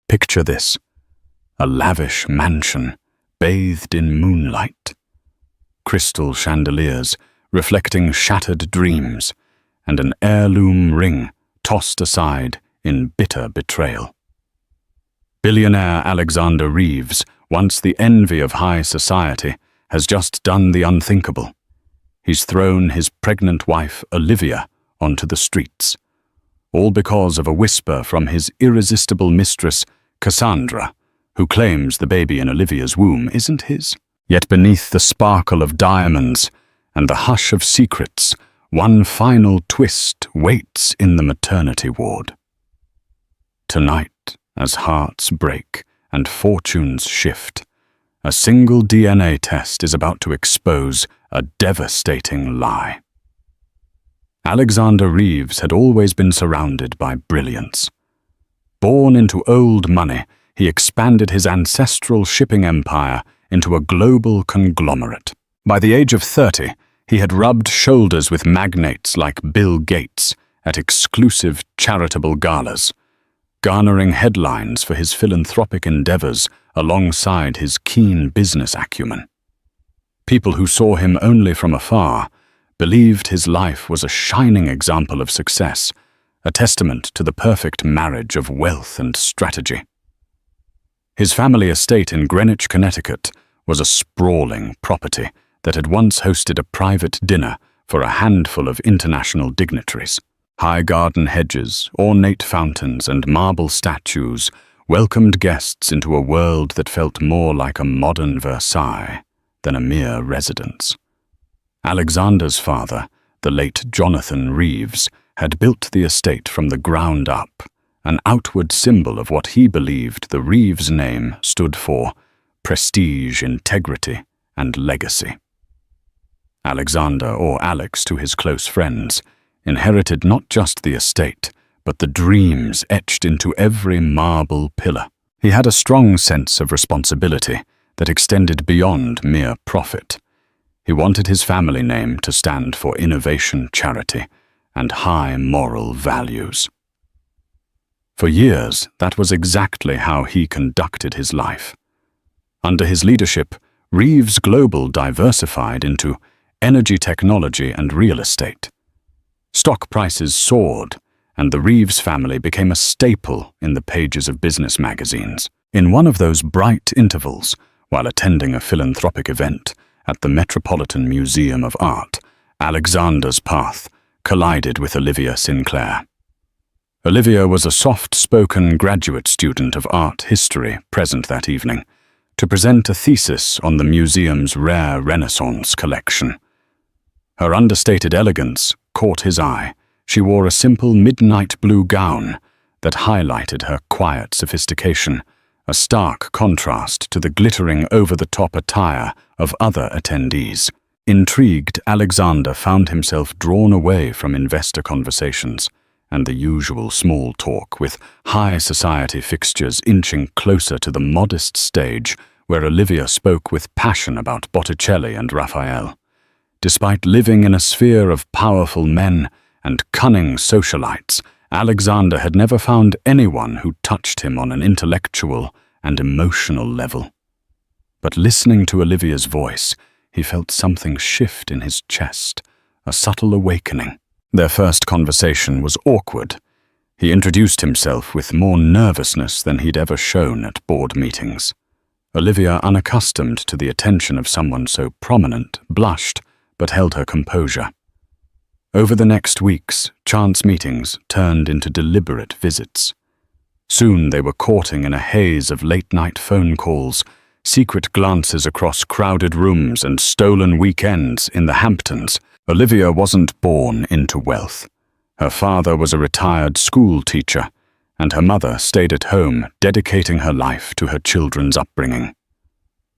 Picture this: a lavish mansion bathed in moonlight, crystal chandeliers reflecting shattered dreams, and an heirloom ring tossed aside in bitter betrayal. Billionaire Alexander Reeves, once the envy of high society, has just done the unthinkable. He's thrown his pregnant wife, Olivia, onto the streets, all because of a whisper from his irresistible mistress, Cassandra, who claims the baby in Olivia's womb isn't his. Yet beneath the sparkle of diamonds and the hush of secrets, one final twist waits in the maternity ward. Tonight, as hearts break and fortunes shift, a single DNA test is about to expose a devastating lie. Alexander Reeves had always been surrounded by brilliance. Born into old money, he expanded his ancestral shipping empire into a global conglomerate. By the age of 30, he had rubbed shoulders with magnates like Bill Gates at exclusive charitable galas, garnering headlines for his philanthropic endeavors alongside his keen business acumen. People who saw him only from afar believed his life was a shining example of success, a testament to the perfect marriage of wealth and strategy. His family estate in Greenwich, Connecticut, was a sprawling property that had once hosted a private dinner for a handful of international dignitaries. High garden hedges, ornate fountains, and marble statues welcomed guests into a world that felt more like a modern Versailles than a mere residence. Alexander's father, the late Jonathan Reeves, had built the estate from the ground up, an outward symbol of what he believed the Reeves name stood for: prestige, integrity, and legacy. Alexander, or Alex to his close friends, inherited not just the estate, but the dreams etched into every marble pillar. He had a strong sense of responsibility that extended beyond mere profit. He wanted his family name to stand for innovation, charity, and high moral values. For years, that was exactly how he conducted his life. Under his leadership, Reeves Global diversified into energy technology and real estate. Stock prices soared, and the Reeves family became a staple in the pages of business magazines. In one of those bright intervals, while attending a philanthropic event at the Metropolitan Museum of Art, Alexander's path collided with Olivia Sinclair. Olivia was a soft-spoken graduate student of art history present that evening to present a thesis on the museum's rare Renaissance collection. Her understated elegance caught his eye. She wore a simple midnight blue gown that highlighted her quiet sophistication, a stark contrast to the glittering over-the-top attire of other attendees. Intrigued, Alexander found himself drawn away from investor conversations and the usual small talk, with high society fixtures inching closer to the modest stage where Olivia spoke with passion about Botticelli and Raphael. Despite living in a sphere of powerful men and cunning socialites, Alexander had never found anyone who touched him on an intellectual and emotional level. But listening to Olivia's voice, he felt something shift in his chest, a subtle awakening. Their first conversation was awkward. He introduced himself with more nervousness than he'd ever shown at board meetings. Olivia, unaccustomed to the attention of someone so prominent, blushed, but held her composure. Over the next weeks, chance meetings turned into deliberate visits. Soon they were courting in a haze of late-night phone calls, secret glances across crowded rooms, and stolen weekends in the Hamptons. Olivia wasn't born into wealth. Her father was a retired school teacher, and her mother stayed at home, dedicating her life to her children's upbringing.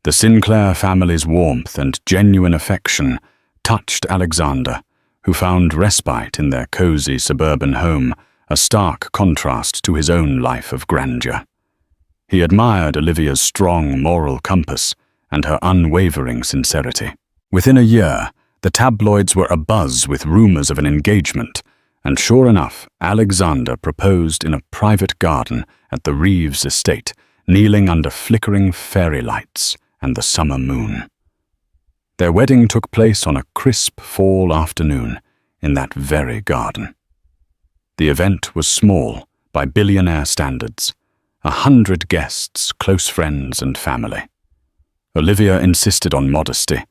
The Sinclair family's warmth and genuine affection touched Alexander, who found respite in their cozy suburban home, a stark contrast to his own life of grandeur. He admired Olivia's strong moral compass and her unwavering sincerity. Within a year, the tabloids were abuzz with rumors of an engagement, And sure enough, Alexander proposed in a private garden at the Reeves estate, kneeling under flickering fairy lights and the summer moon. Their wedding took place on a crisp fall afternoon in that very garden. The event was small by Billionaire standards, 100 guests, close friends and family. Olivia insisted on modesty,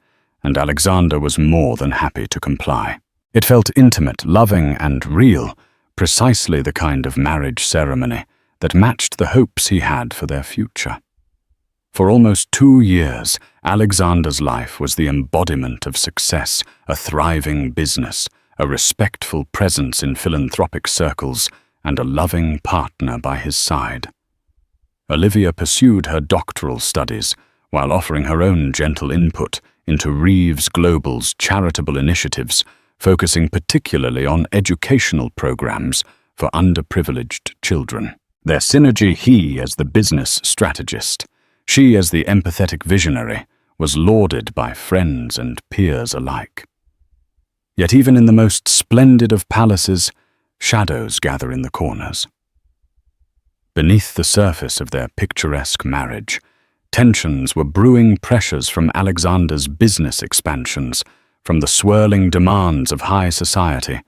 and Alexander was more than happy to comply. It felt intimate, loving and real, precisely the kind of marriage ceremony that matched the hopes he had for their future. For almost 2 years, Alexander's life was the embodiment of success, a thriving business, a respectful presence in philanthropic circles, and a loving partner by his side. Olivia pursued her doctoral studies while offering her own gentle input into Reeves Global's charitable initiatives, focusing particularly on educational programs for underprivileged children. Their synergy, he as the business strategist, she as the empathetic visionary, was lauded by friends and peers alike. Yet even in the most splendid of palaces, shadows gather in the corners. Beneath the surface of their picturesque marriage, tensions were brewing, pressures from Alexander's business expansions, from the swirling demands of high society,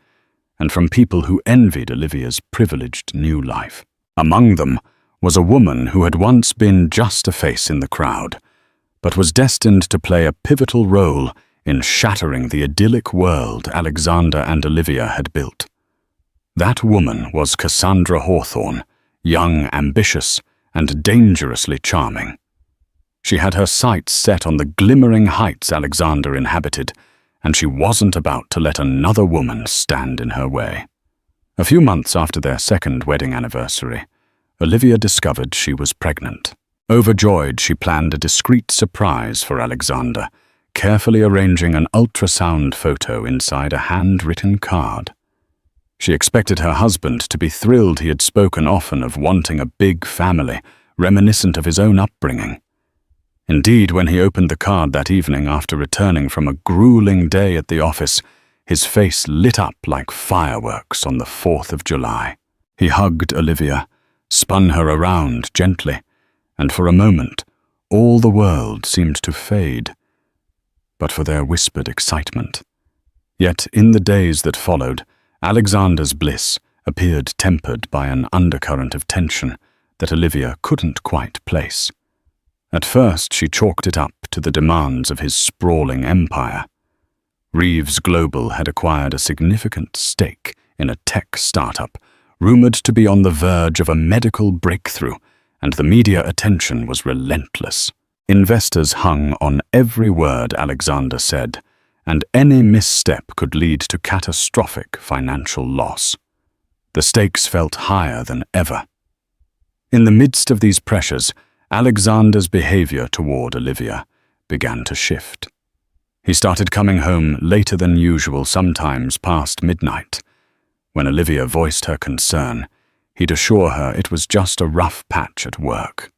and from people who envied Olivia's privileged new life. Among them was a woman who had once been just a face in the crowd, but was destined to play a pivotal role in shattering the idyllic world Alexander and Olivia had built. That woman was Cassandra Hawthorne, young, ambitious, and dangerously charming. She had her sights set on the glimmering heights Alexander inhabited, and she wasn't about to let another woman stand in her way. A few months after their second wedding anniversary, Olivia discovered she was pregnant. Overjoyed, she planned a discreet surprise for Alexander, carefully arranging an ultrasound photo inside a handwritten card. She expected her husband to be thrilled. He had spoken often of wanting a big family, reminiscent of his own upbringing. Indeed, when he opened the card that evening after returning from a grueling day at the office, his face lit up like fireworks on the 4th of July. He hugged Olivia, spun her around gently, and for a moment, all the world seemed to fade, but for their whispered excitement. Yet in the days that followed, Alexander's bliss appeared tempered by an undercurrent of tension that Olivia couldn't quite place. At first, she chalked it up to the demands of his sprawling empire. Reeves Global had acquired a significant stake in a tech startup, rumored to be on the verge of a medical breakthrough, and the media attention was relentless. Investors hung on every word Alexander said, and any misstep could lead to catastrophic financial loss. The stakes felt higher than ever. In the midst of these pressures, Alexander's behavior toward Olivia began to shift. He started coming home later than usual, sometimes past midnight. When Olivia voiced her concern, he'd assure her it was just a rough patch at work.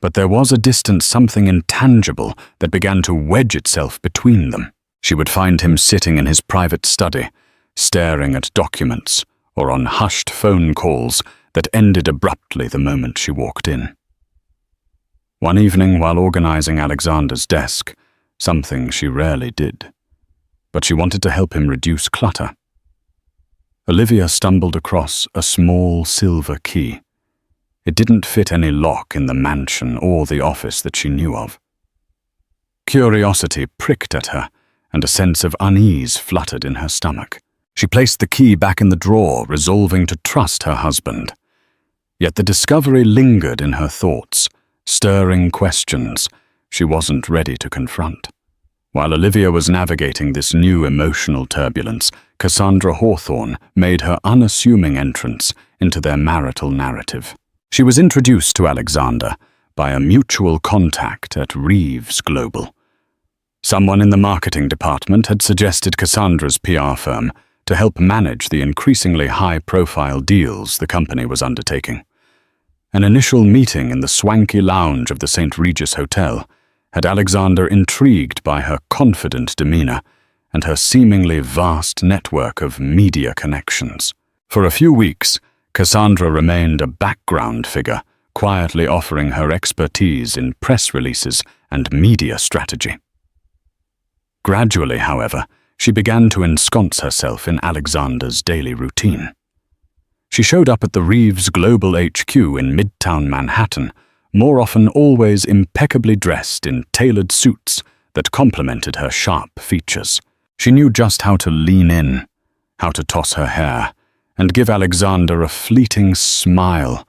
But there was a distant something intangible that began to wedge itself between them. She would find him sitting in his private study, staring at documents or on hushed phone calls that ended abruptly the moment she walked in. One evening, while organizing Alexander's desk, something she rarely did, but she wanted to help him reduce clutter, Olivia stumbled across a small silver key. It didn't fit any lock in the mansion or the office that she knew of. Curiosity pricked at her, and a sense of unease fluttered in her stomach. She placed the key back in the drawer, resolving to trust her husband. Yet the discovery lingered in her thoughts, stirring questions she wasn't ready to confront. While Olivia was navigating this new emotional turbulence, Cassandra Hawthorne made her unassuming entrance into their marital narrative. She was introduced to Alexander by a mutual contact at Reeves Global. Someone in the marketing department had suggested Cassandra's PR firm to help manage the increasingly high-profile deals the company was undertaking. An initial meeting in the swanky lounge of the St. Regis Hotel had Alexander intrigued by her confident demeanor and her seemingly vast network of media connections. For a few weeks, Cassandra remained a background figure, quietly offering her expertise in press releases and media strategy. Gradually, however, she began to ensconce herself in Alexander's daily routine. She showed up at the Reeves Global HQ in Midtown Manhattan, more often always impeccably dressed in tailored suits that complemented her sharp features. She knew just how to lean in, how to toss her hair, and give Alexander a fleeting smile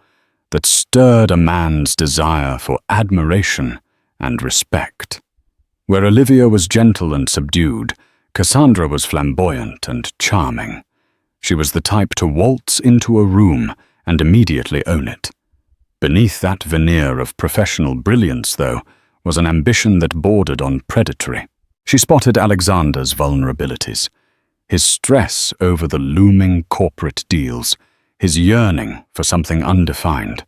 that stirred a man's desire for admiration and respect. Where Olivia was gentle and subdued, Cassandra was flamboyant and charming. She was the type to waltz into a room and immediately own it. Beneath that veneer of professional brilliance, though, was an ambition that bordered on predatory. She spotted Alexander's vulnerabilities, his stress over the looming corporate deals, his yearning for something undefined,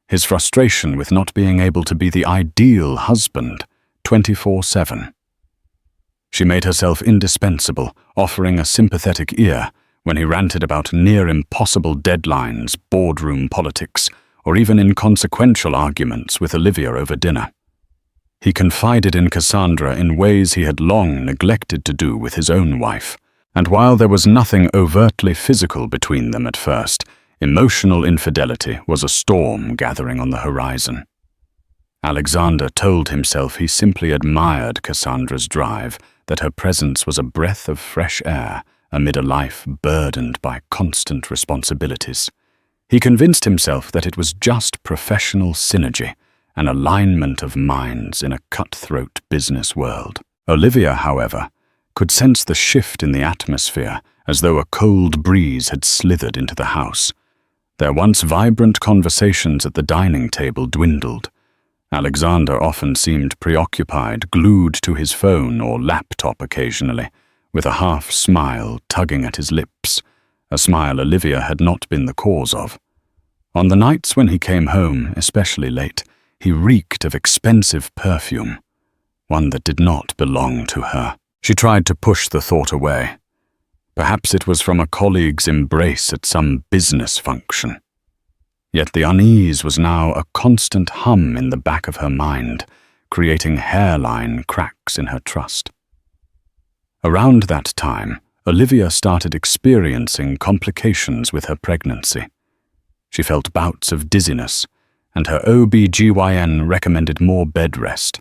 his frustration with not being able to be the ideal husband 24/7. She made herself indispensable, offering a sympathetic ear when he ranted about near-impossible deadlines, boardroom politics, or even inconsequential arguments with Olivia over dinner. He confided in Cassandra in ways he had long neglected to do with his own wife, and while there was nothing overtly physical between them at first, emotional infidelity was a storm gathering on the horizon. Alexander told himself he simply admired Cassandra's drive, that her presence was a breath of fresh air amid a life burdened by constant responsibilities. He convinced himself that it was just professional synergy, an alignment of minds in a cutthroat business world. Olivia, however, could sense the shift in the atmosphere as though a cold breeze had slithered into the house. Their once vibrant conversations at the dining table dwindled. Alexander often seemed preoccupied, glued to his phone or laptop occasionally, with a half-smile tugging at his lips, a smile Olivia had not been the cause of. On the nights when he came home, especially late, he reeked of expensive perfume, one that did not belong to her. She tried to push the thought away. Perhaps it was from a colleague's embrace at some business function. Yet the unease was now a constant hum in the back of her mind, creating hairline cracks in her trust. Around that time, Olivia started experiencing complications with her pregnancy. She felt bouts of dizziness, and her OB/GYN recommended more bed rest.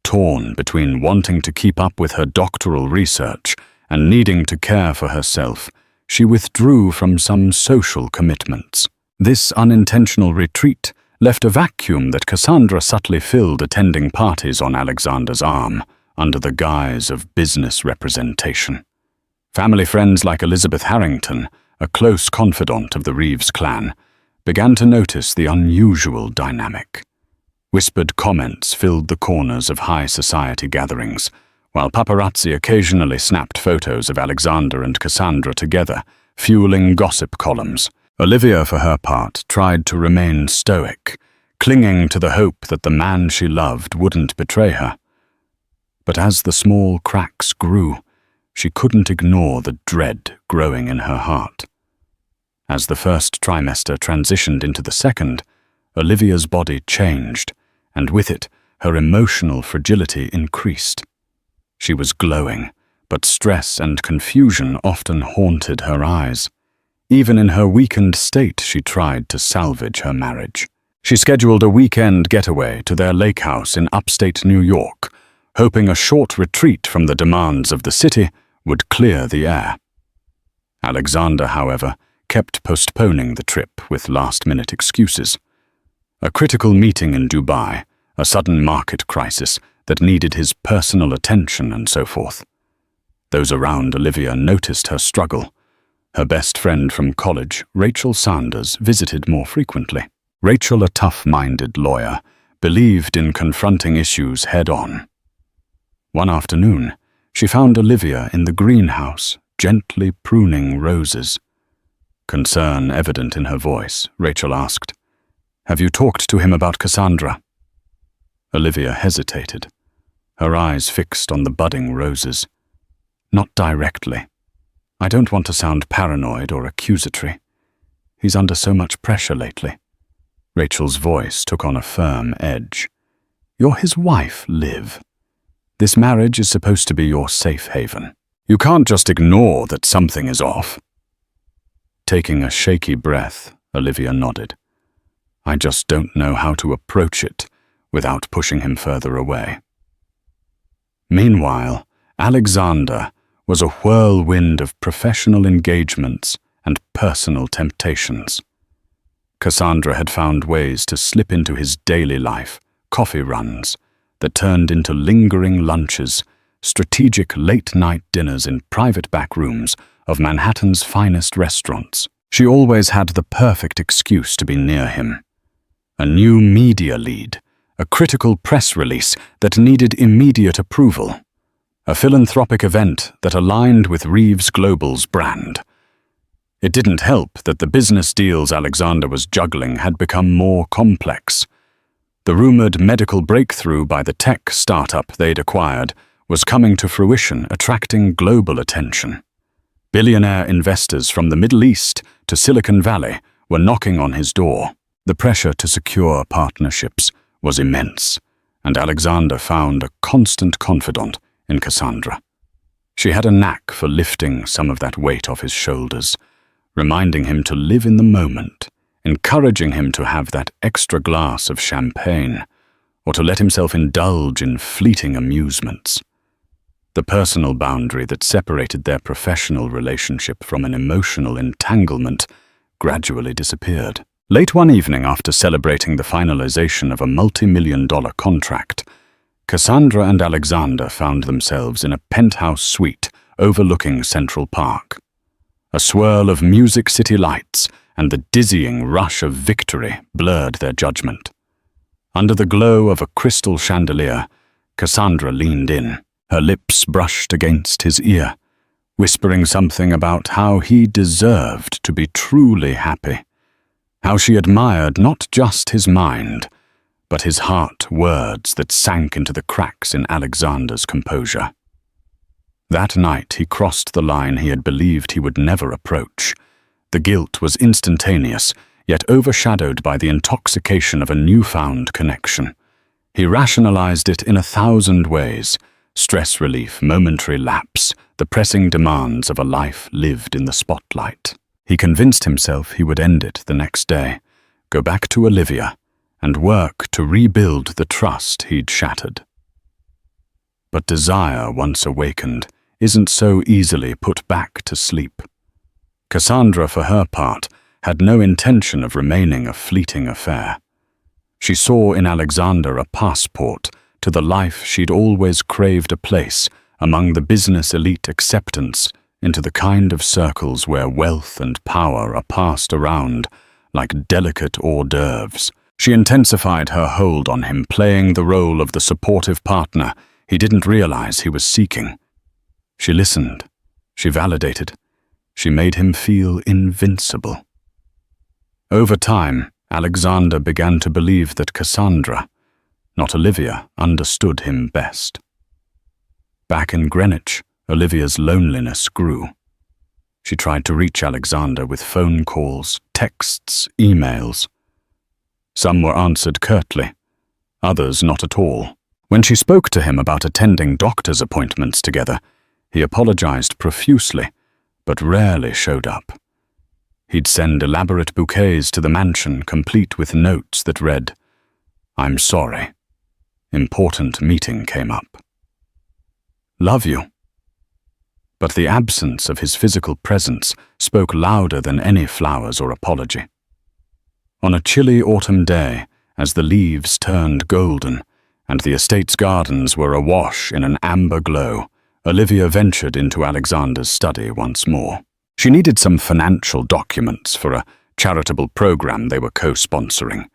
Torn between wanting to keep up with her doctoral research and needing to care for herself, she withdrew from some social commitments. This unintentional retreat left a vacuum that Cassandra subtly filled attending parties on Alexander's arm, under the guise of business representation. Family friends like Elizabeth Harrington, a close confidant of the Reeves clan, began to notice the unusual dynamic. Whispered comments filled the corners of high society gatherings, while paparazzi occasionally snapped photos of Alexander and Cassandra together, fueling gossip columns. Olivia, for her part, tried to remain stoic, clinging to the hope that the man she loved wouldn't betray her. But as the small cracks grew, she couldn't ignore the dread growing in her heart. As the first trimester transitioned into the second, Olivia's body changed, and with it, her emotional fragility increased. She was glowing, but stress and confusion often haunted her eyes. Even in her weakened state, she tried to salvage her marriage. She scheduled a weekend getaway to their lake house in upstate New York, hoping a short retreat from the demands of the city would clear the air. Alexander, however, kept postponing the trip with last-minute excuses. A critical meeting in Dubai, a sudden market crisis that needed his personal attention, and so forth. Those around Olivia noticed her struggle. Her best friend from college, Rachel Sanders, visited more frequently. Rachel, a tough-minded lawyer, believed in confronting issues head-on. One afternoon, she found Olivia in the greenhouse, gently pruning roses. Concern evident in her voice, Rachel asked, "Have you talked to him about Cassandra?" Olivia hesitated, her eyes fixed on the budding roses. Not directly. I don't want to sound paranoid or accusatory. He's under so much pressure lately." Rachel's voice took on a firm edge. "You're his wife, Liv. This marriage is supposed to be your safe haven. You can't just ignore that something is off." Taking a shaky breath, Olivia nodded. "I just don't know how to approach it without pushing him further away." Meanwhile, Alexander was a whirlwind of professional engagements and personal temptations. Cassandra had found ways to slip into his daily life, coffee runs, that turned into lingering lunches, strategic late-night dinners in private back rooms of Manhattan's finest restaurants. She always had the perfect excuse to be near him. A new media lead, a critical press release that needed immediate approval, a philanthropic event that aligned with Reeves Global's brand. It didn't help that the business deals Alexander was juggling had become more complex. The rumored medical breakthrough by the tech startup they'd acquired was coming to fruition, attracting global attention. Billionaire investors from the Middle East to Silicon Valley were knocking on his door. The pressure to secure partnerships was immense, and Alexander found a constant confidant in Cassandra. She had a knack for lifting some of that weight off his shoulders, reminding him to live in the moment, encouraging him to have that extra glass of champagne, or to let himself indulge in fleeting amusements. The personal boundary that separated their professional relationship from an emotional entanglement gradually disappeared. Late one evening, after celebrating the finalization of a multi-million-dollar contract, Cassandra and Alexander found themselves in a penthouse suite overlooking Central Park. A swirl of Music City lights and the dizzying rush of victory blurred their judgment. Under the glow of a crystal chandelier, Cassandra leaned in, her lips brushed against his ear, whispering something about how he deserved to be truly happy, how she admired not just his mind, but his heart words that sank into the cracks in Alexander's composure. That night he crossed the line he had believed he would never approach. The guilt was instantaneous, yet overshadowed by the intoxication of a newfound connection. He rationalized it in 1,000 ways: stress relief, momentary lapse, the pressing demands of a life lived in the spotlight. He convinced himself he would end it the next day, go back to Olivia, and work to rebuild the trust he'd shattered. But desire, once awakened, isn't so easily put back to sleep. Cassandra, for her part, had no intention of remaining a fleeting affair. She saw in Alexander a passport to the life she'd always craved, a place among the business elite, acceptance into the kind of circles where wealth and power are passed around like delicate hors d'oeuvres. She intensified her hold on him, playing the role of the supportive partner he didn't realize he was seeking. She listened. She validated. She made him feel invincible. Over time, Alexander began to believe that Cassandra, not Olivia, understood him best. Back in Greenwich, Olivia's loneliness grew. She tried to reach Alexander with phone calls, texts, emails. Some were answered curtly, others not at all. When she spoke to him about attending doctor's appointments together, he apologized profusely, but rarely showed up. He'd send elaborate bouquets to the mansion, complete with notes that read, "I'm sorry. Important meeting came up. Love you." But the absence of his physical presence spoke louder than any flowers or apology. On a chilly autumn day, as the leaves turned golden and the estate's gardens were awash in an amber glow, Olivia ventured into Alexander's study once more. She needed some financial documents for a charitable program they were co-sponsoring.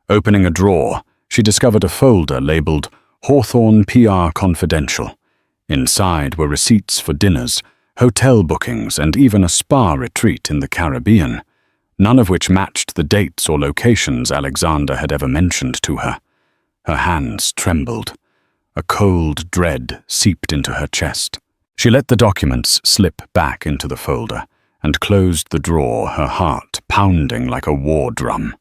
Opening a drawer, she discovered a folder labeled Hawthorne PR Confidential. Inside were receipts for dinners, hotel bookings, and even a spa retreat in the Caribbean, none of which matched the dates or locations Alexander had ever mentioned to her. Her hands trembled. A cold dread seeped into her chest. She let the documents slip back into the folder and closed the drawer, her heart pounding like a war drum.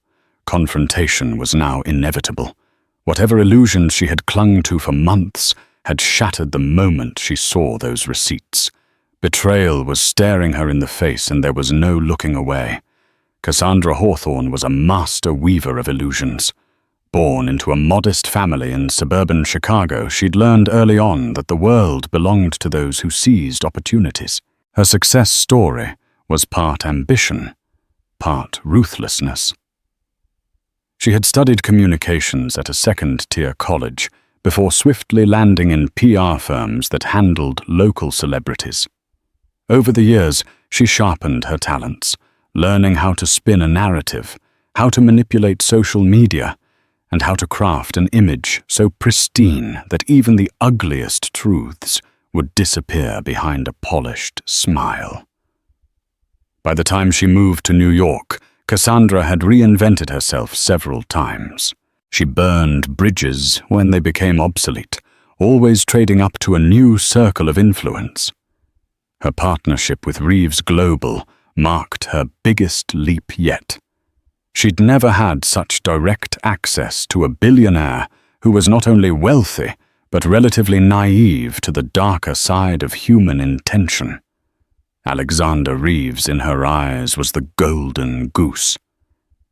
Confrontation was now inevitable. Whatever illusions she had clung to for months had shattered the moment she saw those receipts. Betrayal was staring her in the face, and there was no looking away. Cassandra Hawthorne was a master weaver of illusions. Born into a modest family in suburban Chicago, she'd learned early on that the world belonged to those who seized opportunities. Her success story was part ambition, part ruthlessness. She had studied communications at a second-tier college before swiftly landing in PR firms that handled local celebrities. Over the years, she sharpened her talents, learning how to spin a narrative, how to manipulate social media, and how to craft an image so pristine that even the ugliest truths would disappear behind a polished smile. By the time she moved to New York, Cassandra had reinvented herself several times. She burned bridges when they became obsolete, always trading up to a new circle of influence. Her partnership with Reeves Global marked her biggest leap yet. She'd never had such direct access to a billionaire who was not only wealthy, but relatively naive to the darker side of human intention. Alexander Reeves in her eyes was the golden goose.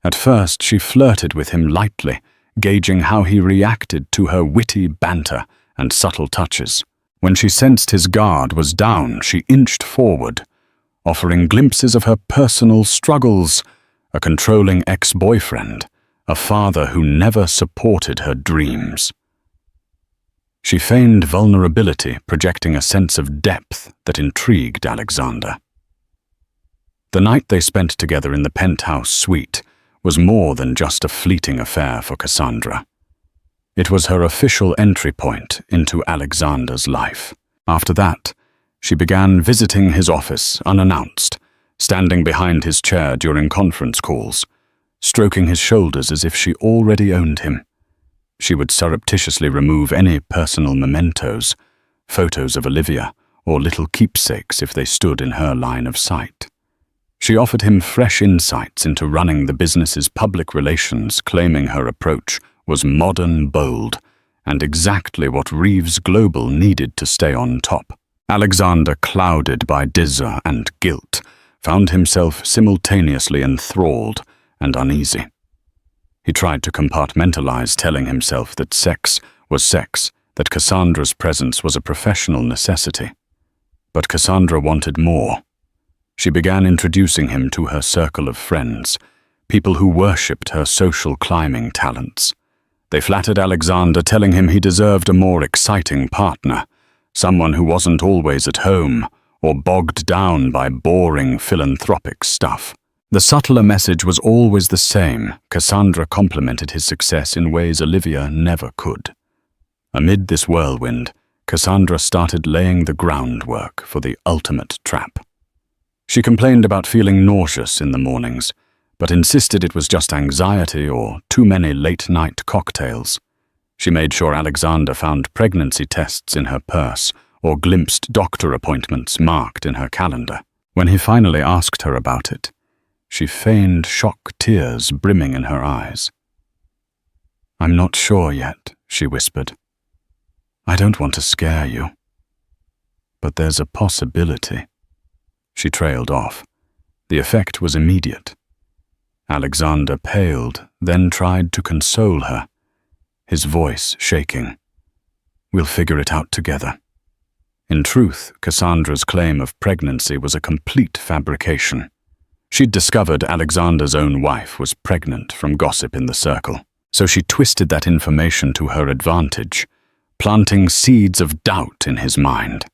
At first, she flirted with him lightly, gauging how he reacted to her witty banter and subtle touches. When she sensed his guard was down, she inched forward, offering glimpses of her personal struggles, a controlling ex-boyfriend, a father who never supported her dreams. She feigned vulnerability, projecting a sense of depth that intrigued Alexander. The night they spent together in the penthouse suite was more than just a fleeting affair for Cassandra. It was her official entry point into Alexander's life. After that, she began visiting his office unannounced, standing behind his chair during conference calls, stroking his shoulders as if she already owned him. She would surreptitiously remove any personal mementos, photos of Olivia, or little keepsakes if they stood in her line of sight. She offered him fresh insights into running the business's public relations, claiming her approach was modern, bold, and exactly what Reeves Global needed to stay on top. Alexander, clouded by desire and guilt, found himself simultaneously enthralled and uneasy. He tried to compartmentalize, telling himself that sex was sex, that Cassandra's presence was a professional necessity. But Cassandra wanted more. She began introducing him to her circle of friends, people who worshipped her social climbing talents. They flattered Alexander, telling him he deserved a more exciting partner, someone who wasn't always at home or bogged down by boring philanthropic stuff. The subtler message was always the same. Cassandra complimented his success in ways Olivia never could. Amid this whirlwind, Cassandra started laying the groundwork for the ultimate trap. She complained about feeling nauseous in the mornings, but insisted it was just anxiety or too many late-night cocktails. She made sure Alexander found pregnancy tests in her purse or glimpsed doctor appointments marked in her calendar. When he finally asked her about it, she feigned shock tears brimming in her eyes. "I'm not sure yet," she whispered. "I don't want to scare you. But there's a possibility." She trailed off. The effect was immediate. Alexander paled, then tried to console her, his voice shaking. "We'll figure it out together." In truth, Cassandra's claim of pregnancy was a complete fabrication. She'd discovered Alexander's own wife was pregnant from gossip in the circle, so she twisted that information to her advantage, planting seeds of doubt in his mind.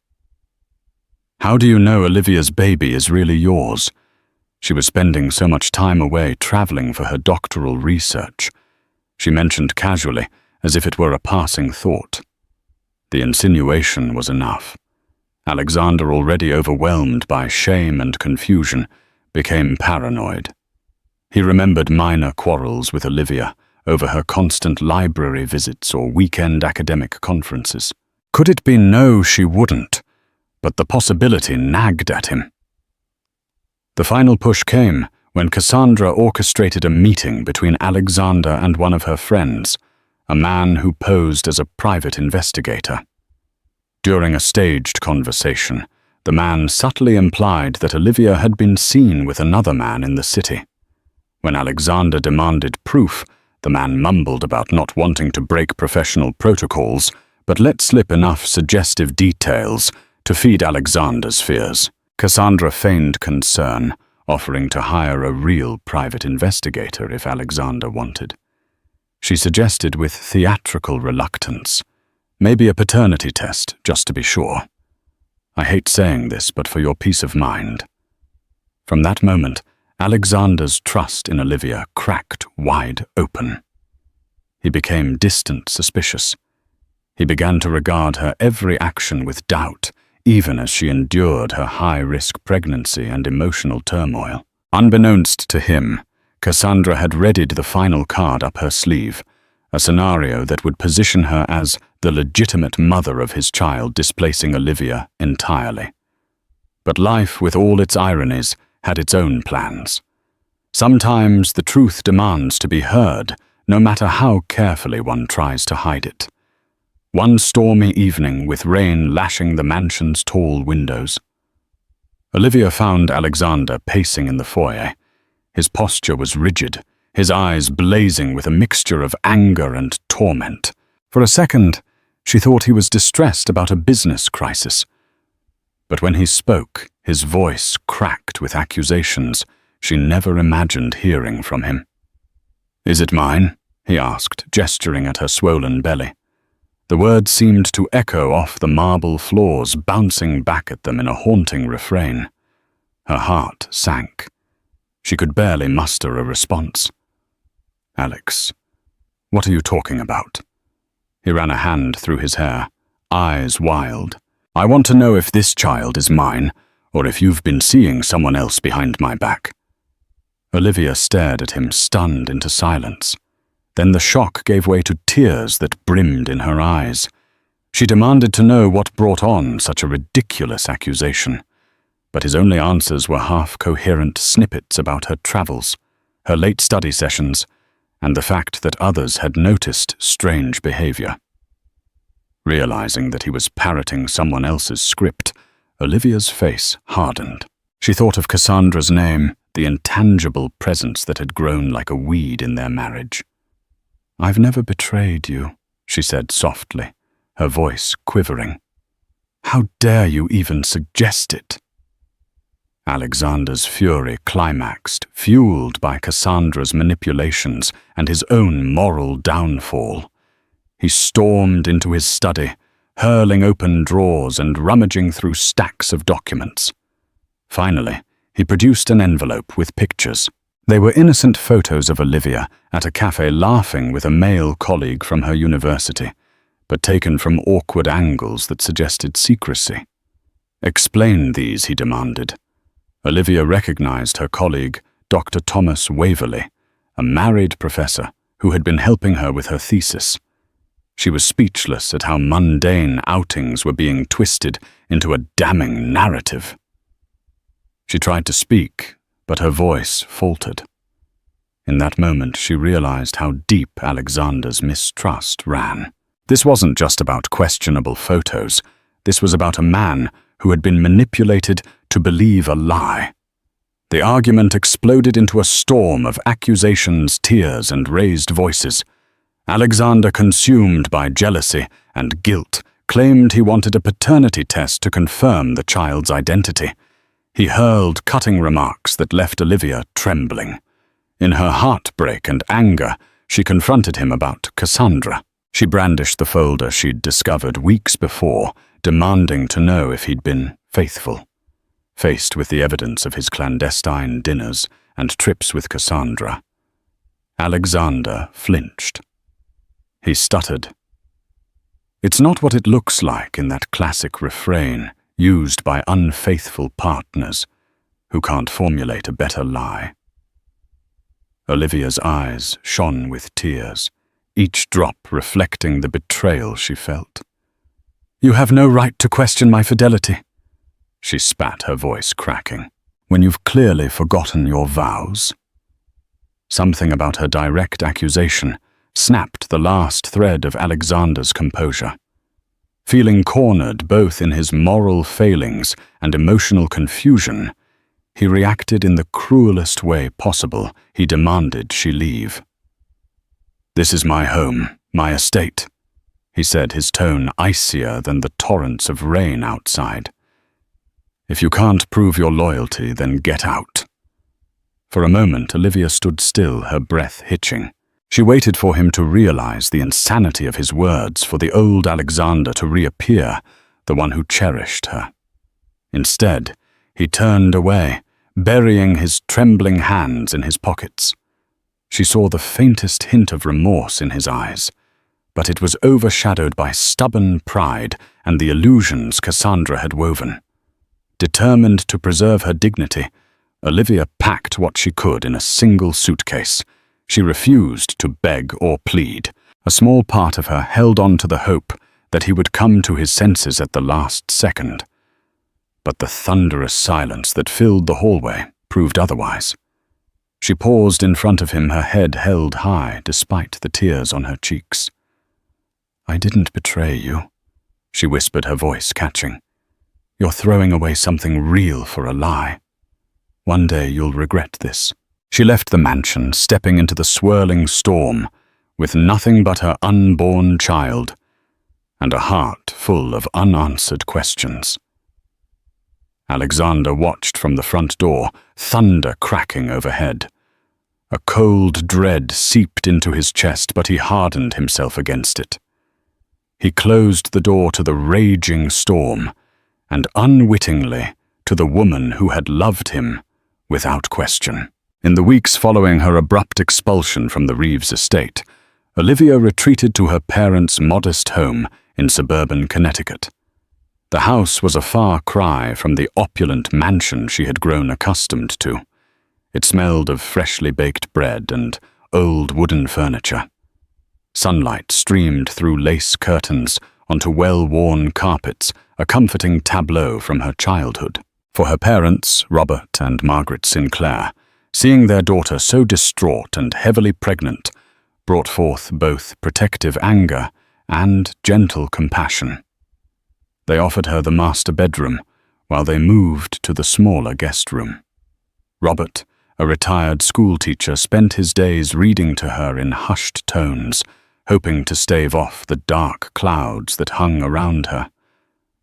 "How do you know Olivia's baby is really yours?" She was spending so much time away traveling for her doctoral research. She mentioned casually, as if it were a passing thought. The insinuation was enough. Alexander, already overwhelmed by shame and confusion, became paranoid. He remembered minor quarrels with Olivia over her constant library visits or weekend academic conferences. Could it be no, she wouldn't, but the possibility nagged at him. The final push came when Cassandra orchestrated a meeting between Alexander and one of her friends, a man who posed as a private investigator. During a staged conversation, the man subtly implied that Olivia had been seen with another man in the city. When Alexander demanded proof, the man mumbled about not wanting to break professional protocols, but let slip enough suggestive details to feed Alexander's fears. Cassandra feigned concern, offering to hire a real private investigator if Alexander wanted. She suggested with theatrical reluctance, maybe a paternity test, just to be sure. I hate saying this, but for your peace of mind. From that moment, Alexander's trust in Olivia cracked wide open. He became distant, suspicious. He began to regard her every action with doubt, even as she endured her high-risk pregnancy and emotional turmoil. Unbeknownst to him, Cassandra had readied the final card up her sleeve, a scenario that would position her as the legitimate mother of his child, displacing Olivia entirely. But life, with all its ironies, had its own plans. Sometimes the truth demands to be heard, no matter how carefully one tries to hide it. One stormy evening, with rain lashing the mansion's tall windows, Olivia found Alexander pacing in the foyer. His posture was rigid, his eyes blazing with a mixture of anger and torment. For a second, she thought he was distressed about a business crisis. But when he spoke, his voice cracked with accusations she never imagined hearing from him. "Is it mine?" he asked, gesturing at her swollen belly. The words seemed to echo off the marble floors, bouncing back at them in a haunting refrain. Her heart sank. She could barely muster a response. "Alex, what are you talking about?" He ran a hand through his hair, eyes wild. "I want to know if this child is mine, or if you've been seeing someone else behind my back." Olivia stared at him, stunned into silence. Then the shock gave way to tears that brimmed in her eyes. She demanded to know what brought on such a ridiculous accusation. But his only answers were half-coherent snippets about her travels, her late study sessions, and the fact that others had noticed strange behavior. Realizing that he was parroting someone else's script, Olivia's face hardened. She thought of Cassandra's name, the intangible presence that had grown like a weed in their marriage. "I've never betrayed you," she said softly, her voice quivering. "How dare you even suggest it?" Alexander's fury climaxed, fueled by Cassandra's manipulations and his own moral downfall. He stormed into his study, hurling open drawers and rummaging through stacks of documents. Finally, he produced an envelope with pictures. They were innocent photos of Olivia at a cafe laughing with a male colleague from her university, but taken from awkward angles that suggested secrecy. "Explain these," he demanded. Olivia recognized her colleague, Dr. Thomas Waverley, a married professor who had been helping her with her thesis. She was speechless at how mundane outings were being twisted into a damning narrative. She tried to speak, but her voice faltered. In that moment, she realized how deep Alexander's mistrust ran. This wasn't just about questionable photos. This was about a man who had been manipulated to believe a lie. The argument exploded into a storm of accusations, tears, and raised voices. Alexander, consumed by jealousy and guilt, claimed he wanted a paternity test to confirm the child's identity. He hurled cutting remarks that left Olivia trembling. In her heartbreak and anger, she confronted him about Cassandra. She brandished the folder she'd discovered weeks before, demanding to know if he'd been faithful. Faced with the evidence of his clandestine dinners and trips with Cassandra, Alexander flinched. He stuttered. "It's not what it looks like in that classic refrain used by unfaithful partners who can't formulate a better lie." Olivia's eyes shone with tears, each drop reflecting the betrayal she felt. "You have no right to question my fidelity," she spat, her voice cracking. When you've clearly forgotten your vows? Something about her direct accusation snapped the last thread of Alexander's composure. Feeling cornered both in his moral failings and emotional confusion, he reacted in the cruelest way possible. He demanded she leave. "This is my home, my estate," he said, his tone icier than the torrents of rain outside. "If you can't prove your loyalty, then get out." For a moment, Olivia stood still, her breath hitching. She waited for him to realize the insanity of his words, for the old Alexander to reappear, the one who cherished her. Instead, he turned away, burying his trembling hands in his pockets. She saw the faintest hint of remorse in his eyes, but it was overshadowed by stubborn pride and the illusions Cassandra had woven. Determined to preserve her dignity, Olivia packed what she could in a single suitcase. She refused to beg or plead. A small part of her held on to the hope that he would come to his senses at the last second. But the thunderous silence that filled the hallway proved otherwise. She paused in front of him, her head held high despite the tears on her cheeks. "I didn't betray you," she whispered, her voice catching. "You're throwing away something real for a lie. One day you'll regret this." She left the mansion, stepping into the swirling storm, with nothing but her unborn child, and a heart full of unanswered questions. Alexander watched from the front door, thunder cracking overhead. A cold dread seeped into his chest, but he hardened himself against it. He closed the door to the raging storm, and unwittingly to the woman who had loved him without question. In the weeks following her abrupt expulsion from the Reeves estate, Olivia retreated to her parents' modest home in suburban Connecticut. The house was a far cry from the opulent mansion she had grown accustomed to. It smelled of freshly baked bread and old wooden furniture. Sunlight streamed through lace curtains onto well-worn carpets, a comforting tableau from her childhood. For her parents, Robert and Margaret Sinclair, seeing their daughter so distraught and heavily pregnant brought forth both protective anger and gentle compassion. They offered her the master bedroom while they moved to the smaller guest room. Robert, a retired schoolteacher, spent his days reading to her in hushed tones, hoping to stave off the dark clouds that hung around her.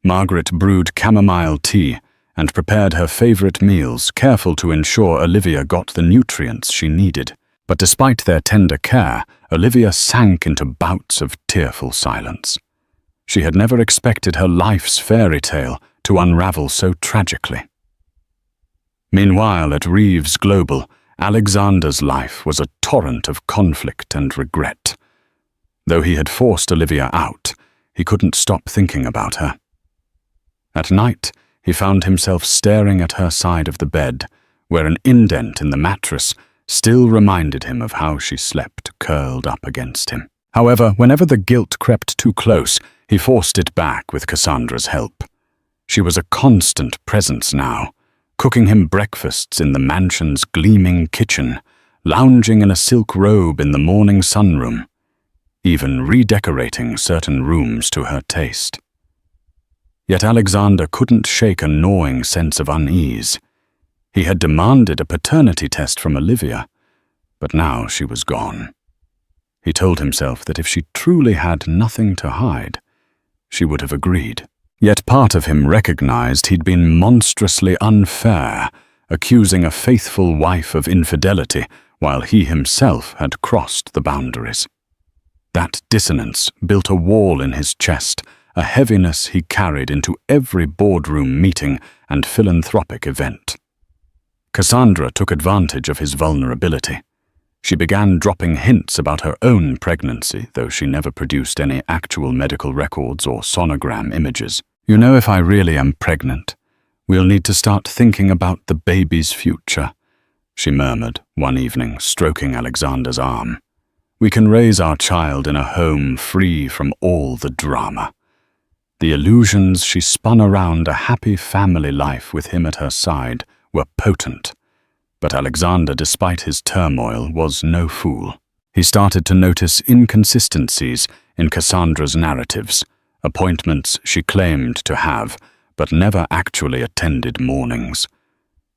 Margaret brewed chamomile tea and prepared her favorite meals, careful to ensure Olivia got the nutrients she needed. But despite their tender care, Olivia sank into bouts of tearful silence. She had never expected her life's fairy tale to unravel so tragically. Meanwhile, at Reeves Global, Alexander's life was a torrent of conflict and regret. Though he had forced Olivia out, he couldn't stop thinking about her. At night, he found himself staring at her side of the bed, where an indent in the mattress still reminded him of how she slept curled up against him. However, whenever the guilt crept too close, he forced it back with Cassandra's help. She was a constant presence now, cooking him breakfasts in the mansion's gleaming kitchen, lounging in a silk robe in the morning sunroom, even redecorating certain rooms to her taste. Yet Alexander couldn't shake a gnawing sense of unease. He had demanded a paternity test from Olivia, but now she was gone. He told himself that if she truly had nothing to hide, she would have agreed. Yet part of him recognized he'd been monstrously unfair, accusing a faithful wife of infidelity while he himself had crossed the boundaries. That dissonance built a wall in his chest, a heaviness he carried into every boardroom meeting and philanthropic event. Cassandra took advantage of his vulnerability. She began dropping hints about her own pregnancy, though she never produced any actual medical records or sonogram images. "You know, if I really am pregnant, we'll need to start thinking about the baby's future," she murmured one evening, stroking Alexander's arm. "We can raise our child in a home free from all the drama. The illusions she spun around a happy family life with him at her side were potent. But Alexander, despite his turmoil, was no fool. He started to notice inconsistencies in Cassandra's narratives, appointments she claimed to have, but never actually attended mornings.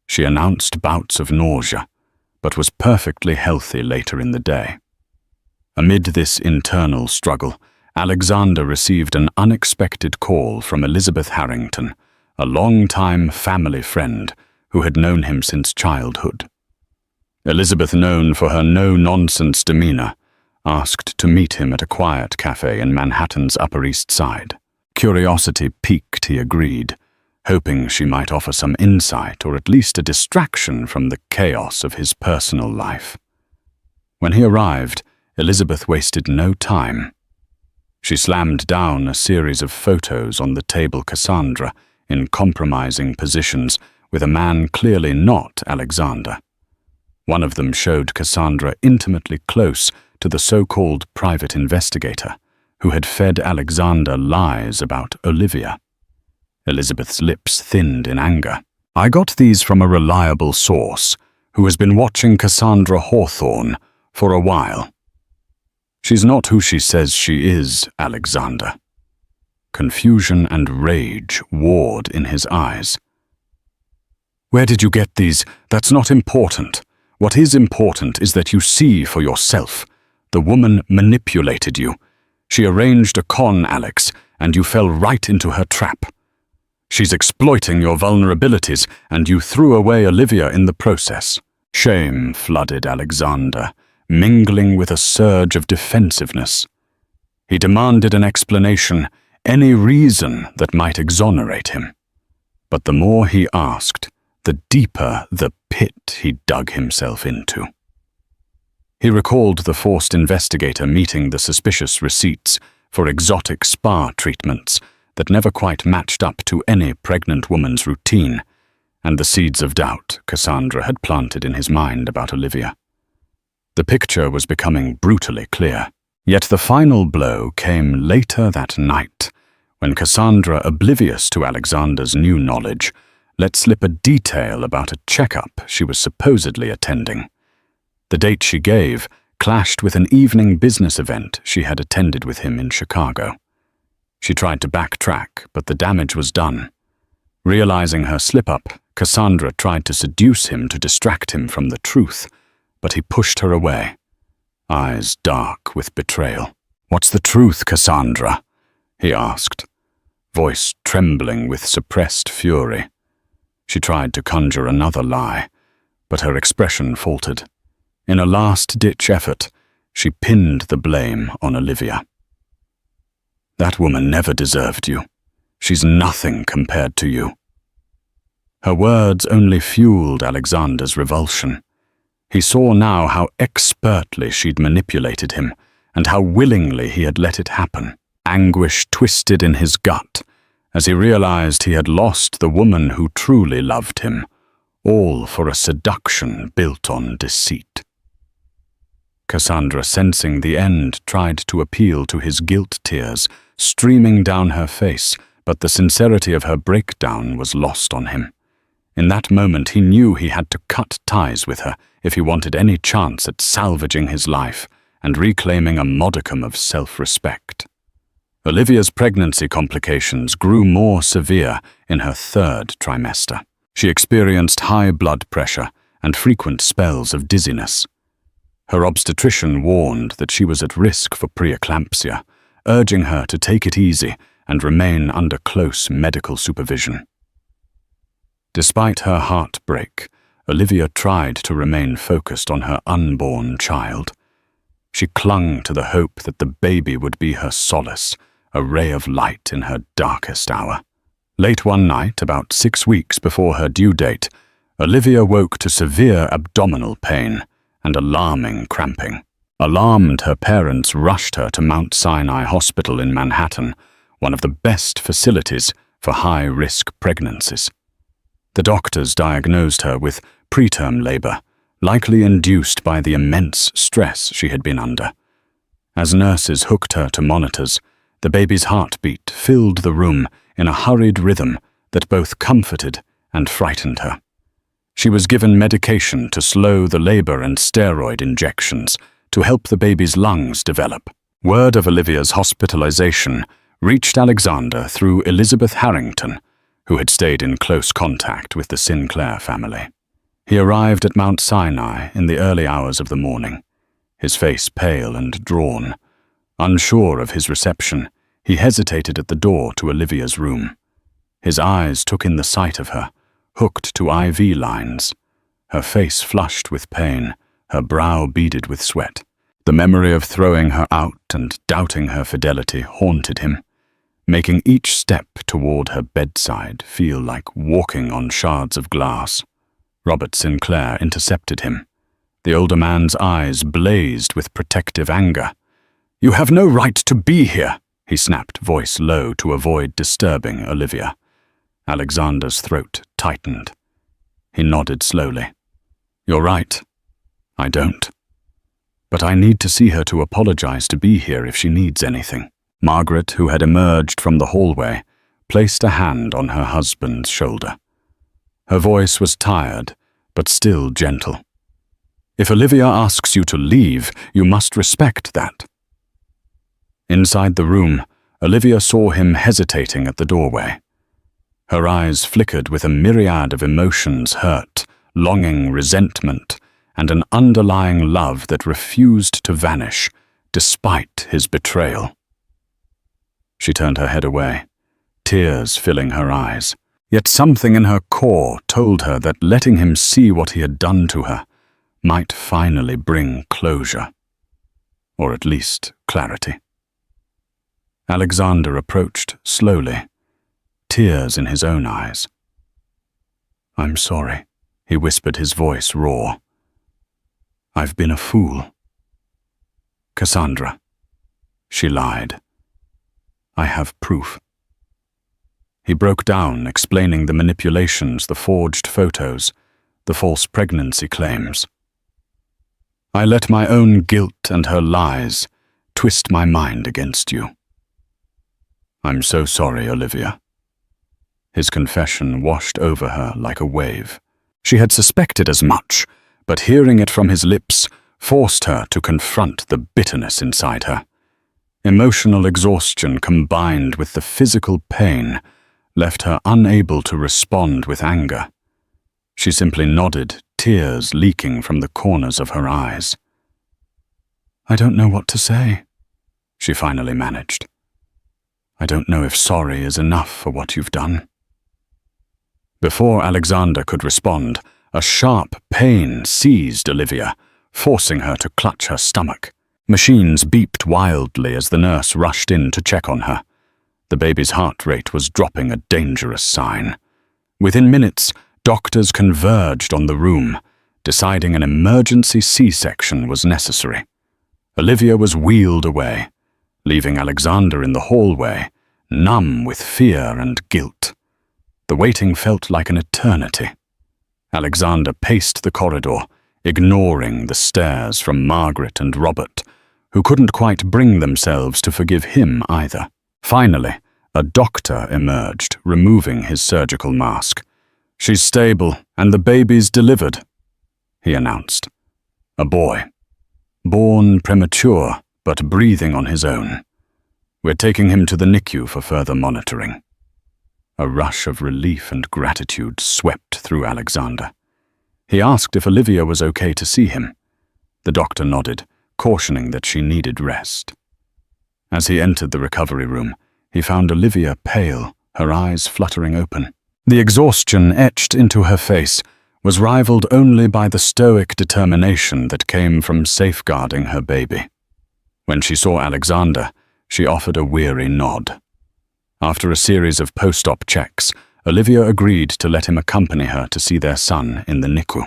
She announced bouts of nausea, but was perfectly healthy later in the day. Amid this internal struggle, Alexander received an unexpected call from Elizabeth Harrington, a long-time family friend who had known him since childhood. Elizabeth, known for her no-nonsense demeanor, asked to meet him at a quiet cafe in Manhattan's Upper East Side. Curiosity piqued, he agreed, hoping she might offer some insight or at least a distraction from the chaos of his personal life. When he arrived, Elizabeth wasted no time. She slammed down a series of photos on the table Cassandra in compromising positions with a man clearly not Alexander. One of them showed Cassandra intimately close to the so-called private investigator who had fed Alexander lies about Olivia. Elizabeth's lips thinned in anger. "I got these from a reliable source who has been watching Cassandra Hawthorne for a while. She's not who she says she is, Alexander." Confusion and rage warred in his eyes. "Where did you get these? That's not important. What is important is that you see for yourself. The woman manipulated you. She arranged a con, Alex, and you fell right into her trap. She's exploiting your vulnerabilities, and you threw away Olivia in the process." Shame flooded Alexander, mingling with a surge of defensiveness. He demanded an explanation, any reason that might exonerate him. But the more he asked, the deeper the pit he dug himself into. He recalled the forced investigator meeting the suspicious receipts for exotic spa treatments that never quite matched up to any pregnant woman's routine, and the seeds of doubt Cassandra had planted in his mind about Olivia. The picture was becoming brutally clear. Yet the final blow came later that night, when Cassandra, oblivious to Alexander's new knowledge, let slip a detail about a checkup she was supposedly attending. The date she gave clashed with an evening business event she had attended with him in Chicago. She tried to backtrack, but the damage was done. Realizing her slip-up, Cassandra tried to seduce him to distract him from the truth, but he pushed her away, eyes dark with betrayal. "What's the truth, Cassandra?" he asked, voice trembling with suppressed fury. She tried to conjure another lie, but her expression faltered. In a last-ditch effort, she pinned the blame on Olivia. "That woman never deserved you. She's nothing compared to you." Her words only fueled Alexander's revulsion. He saw now how expertly she'd manipulated him, and how willingly he had let it happen. Anguish twisted in his gut as he realized he had lost the woman who truly loved him, all for a seduction built on deceit. Cassandra, sensing the end, tried to appeal to his guilt tears, streaming down her face, but the sincerity of her breakdown was lost on him. In that moment he knew he had to cut ties with her if he wanted any chance at salvaging his life and reclaiming a modicum of self-respect. Olivia's pregnancy complications grew more severe in her third trimester. She experienced high blood pressure and frequent spells of dizziness. Her obstetrician warned that she was at risk for preeclampsia, urging her to take it easy and remain under close medical supervision. Despite her heartbreak, Olivia tried to remain focused on her unborn child. She clung to the hope that the baby would be her solace, a ray of light in her darkest hour. Late one night, about 6 weeks before her due date, Olivia woke to severe abdominal pain and alarming cramping. Alarmed, her parents rushed her to Mount Sinai Hospital in Manhattan, one of the best facilities for high-risk pregnancies. The doctors diagnosed her with preterm labor, likely induced by the immense stress she had been under. As nurses hooked her to monitors, The baby's heartbeat filled the room in a hurried rhythm that both comforted and frightened her. She was given medication to slow the labor and steroid injections to help the baby's lungs develop. Word of Olivia's hospitalization reached Alexander through Elizabeth Harrington, who had stayed in close contact with the Sinclair family. He arrived at Mount Sinai in the early hours of the morning, his face pale and drawn. Unsure of his reception, he hesitated at the door to Olivia's room. His eyes took in the sight of her, hooked to IV lines. Her face flushed with pain, her brow beaded with sweat. The memory of throwing her out and doubting her fidelity haunted him, making each step toward her bedside feel like walking on shards of glass. Robert Sinclair intercepted him. The older man's eyes blazed with protective anger. "You have no right to be here," he snapped, voice low to avoid disturbing Olivia. Alexander's throat tightened. He nodded slowly. "You're right. I don't. But I need to see her to apologize to be here if she needs anything." Margaret, who had emerged from the hallway, placed a hand on her husband's shoulder. Her voice was tired, but still gentle. "If Olivia asks you to leave, you must respect that." Inside the room, Olivia saw him hesitating at the doorway. Her eyes flickered with a myriad of emotions: hurt, longing, resentment, and an underlying love that refused to vanish, despite his betrayal. She turned her head away, tears filling her eyes. Yet something in her core told her that letting him see what he had done to her might finally bring closure, or at least clarity. Alexander approached slowly, tears in his own eyes. "I'm sorry," he whispered, his voice raw. "I've been a fool." "Cassandra," she lied. "I have proof." He broke down, explaining the manipulations, the forged photos, the false pregnancy claims. "I let my own guilt and her lies twist my mind against you." "I'm so sorry, Olivia." His confession washed over her like a wave. She had suspected as much, but hearing it from his lips forced her to confront the bitterness inside her. Emotional exhaustion combined with the physical pain left her unable to respond with anger. She simply nodded, tears leaking from the corners of her eyes. "I don't know what to say," she finally managed. "I don't know if sorry is enough for what you've done." Before Alexander could respond, a sharp pain seized Olivia, forcing her to clutch her stomach. Machines beeped wildly as the nurse rushed in to check on her. The baby's heart rate was dropping, a dangerous sign. Within minutes, doctors converged on the room, deciding an emergency C-section was necessary. Olivia was wheeled away, leaving Alexander in the hallway, numb with fear and guilt. The waiting felt like an eternity. Alexander paced the corridor, ignoring the stares from Margaret and Robert, who couldn't quite bring themselves to forgive him either. Finally, a doctor emerged, removing his surgical mask. "She's stable, and the baby's delivered," he announced. "A boy. Born premature, but breathing on his own. We're taking him to the NICU for further monitoring." A rush of relief and gratitude swept through Alexander. He asked if Olivia was okay to see him. The doctor nodded, cautioning that she needed rest. As he entered the recovery room, he found Olivia pale, her eyes fluttering open. The exhaustion etched into her face was rivaled only by the stoic determination that came from safeguarding her baby. When she saw Alexander, she offered a weary nod. After a series of post-op checks, Olivia agreed to let him accompany her to see their son in the NICU.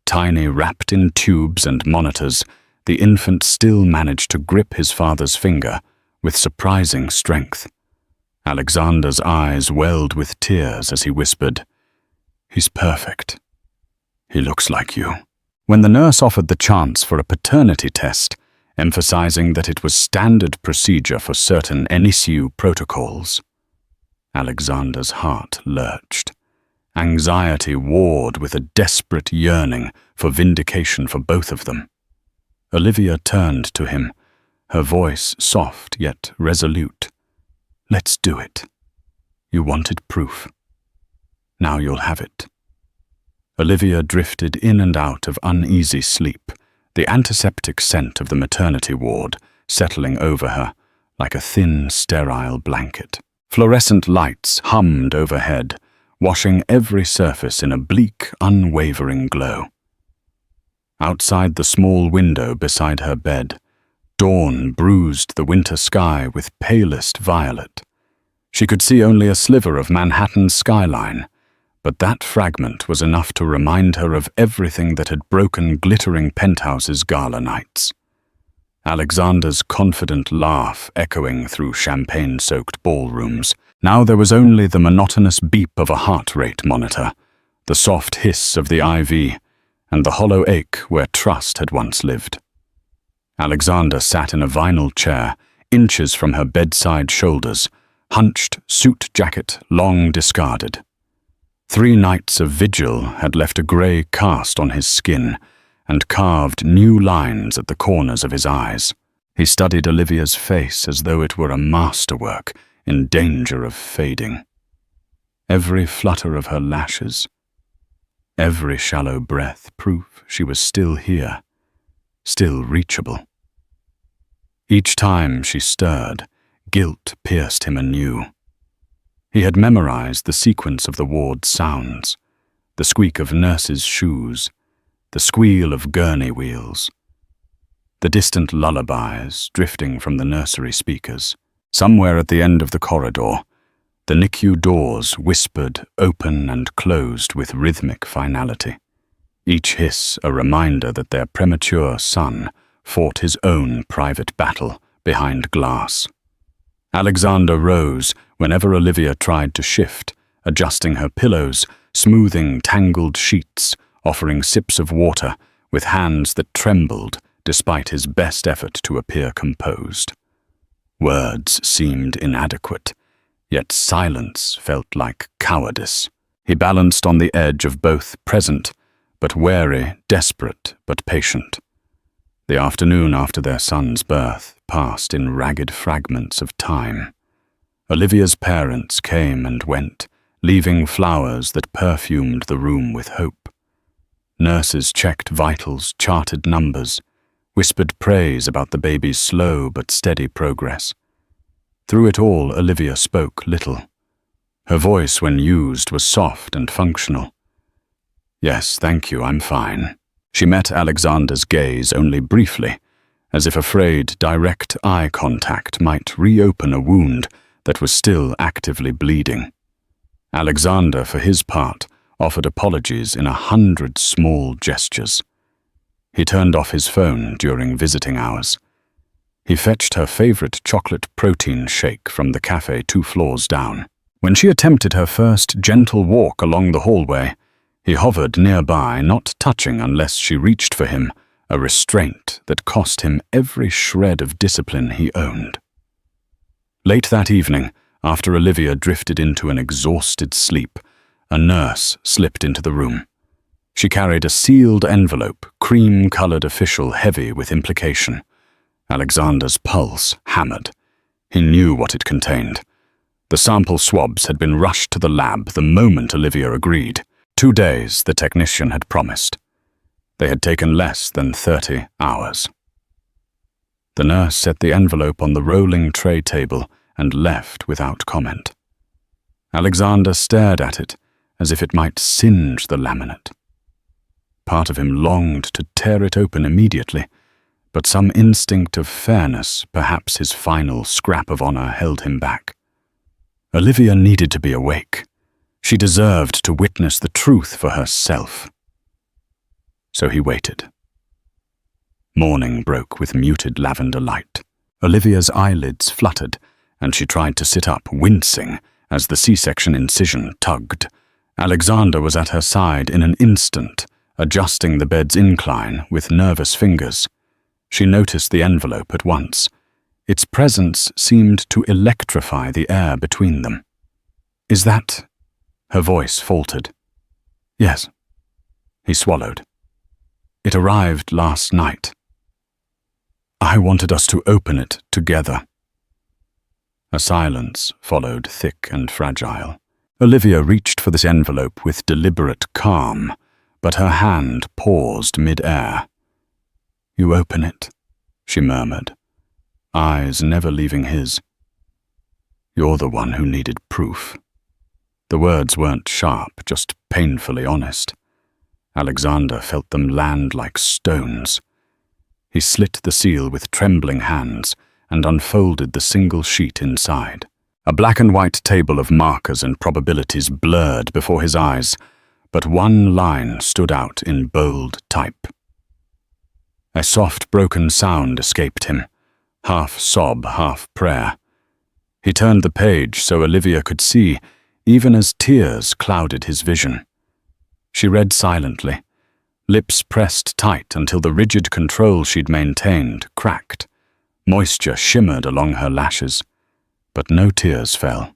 Tiny, wrapped in tubes and monitors, the infant still managed to grip his father's finger with surprising strength. Alexander's eyes welled with tears as he whispered, "He's perfect. He looks like you." When the nurse offered the chance for a paternity test, emphasizing that it was standard procedure for certain NICU protocols. Alexander's heart lurched. Anxiety warred with a desperate yearning for vindication for both of them. Olivia turned to him, her voice soft yet resolute. "Let's do it. You wanted proof. Now you'll have it." Olivia drifted in and out of uneasy sleep, the antiseptic scent of the maternity ward settling over her like a thin, sterile blanket. Fluorescent lights hummed overhead, washing every surface in a bleak, unwavering glow. Outside the small window beside her bed, dawn bruised the winter sky with palest violet. She could see only a sliver of Manhattan's skyline, but that fragment was enough to remind her of everything that had broken glittering penthouses' gala nights. Alexander's confident laugh echoing through champagne-soaked ballrooms. Now there was only the monotonous beep of a heart rate monitor, the soft hiss of the IV, and the hollow ache where trust had once lived. Alexander sat in a vinyl chair, inches from her bedside shoulders, hunched, suit jacket long discarded. 3 nights of vigil had left a grey cast on his skin and carved new lines at the corners of his eyes. He studied Olivia's face as though it were a masterwork in danger of fading. Every flutter of her lashes, every shallow breath, proof she was still here, still reachable. Each time she stirred, guilt pierced him anew. He had memorized the sequence of the ward's sounds, the squeak of nurses' shoes, the squeal of gurney wheels, the distant lullabies drifting from the nursery speakers. Somewhere at the end of the corridor, the NICU doors whispered open and closed with rhythmic finality, each hiss a reminder that their premature son fought his own private battle behind glass. Alexander rose whenever Olivia tried to shift, adjusting her pillows, smoothing tangled sheets, offering sips of water with hands that trembled despite his best effort to appear composed. Words seemed inadequate, yet silence felt like cowardice. He balanced on the edge of both present but wary, desperate but patient. The afternoon after their son's birth passed in ragged fragments of time. Olivia's parents came and went, leaving flowers that perfumed the room with hope. Nurses checked vitals, charted numbers, whispered praise about the baby's slow but steady progress. Through it all, Olivia spoke little. Her voice, when used, was soft and functional. "Yes, thank you, I'm fine." She met Alexander's gaze only briefly, as if afraid direct eye contact might reopen a wound that was still actively bleeding. Alexander, for his part, offered apologies in 100 small gestures. He turned off his phone during visiting hours. He fetched her favorite chocolate protein shake from the cafe 2 floors down. When she attempted her first gentle walk along the hallway, he hovered nearby, not touching unless she reached for him, a restraint that cost him every shred of discipline he owned. Late that evening, after Olivia drifted into an exhausted sleep, a nurse slipped into the room. She carried a sealed envelope, cream-colored official heavy with implication. Alexander's pulse hammered. He knew what it contained. The sample swabs had been rushed to the lab the moment Olivia agreed. 2 days, the technician had promised. They had taken less than 30 hours. The nurse set the envelope on the rolling tray table and left without comment. Alexander stared at it as if it might singe the laminate. Part of him longed to tear it open immediately, but some instinct of fairness, perhaps his final scrap of honor, held him back. Olivia needed to be awake. She deserved to witness the truth for herself. So he waited. Morning broke with muted lavender light. Olivia's eyelids fluttered, and she tried to sit up, wincing as the C-section incision tugged. Alexander was at her side in an instant, adjusting the bed's incline with nervous fingers. She noticed the envelope at once. Its presence seemed to electrify the air between them. "Is that—" Her voice faltered. "Yes." He swallowed. "It arrived last night. I wanted us to open it together." A silence followed, thick and fragile. Olivia reached for this envelope with deliberate calm, but her hand paused mid-air. "You open it," she murmured, eyes never leaving his. "You're the one who needed proof." The words weren't sharp, just painfully honest. Alexander felt them land like stones. He slit the seal with trembling hands and unfolded the single sheet inside. A black and white table of markers and probabilities blurred before his eyes, but one line stood out in bold type. A soft, broken sound escaped him, half sob, half prayer. He turned the page so Olivia could see, even as tears clouded his vision. She read silently, lips pressed tight until the rigid control she'd maintained cracked. Moisture shimmered along her lashes, but no tears fell.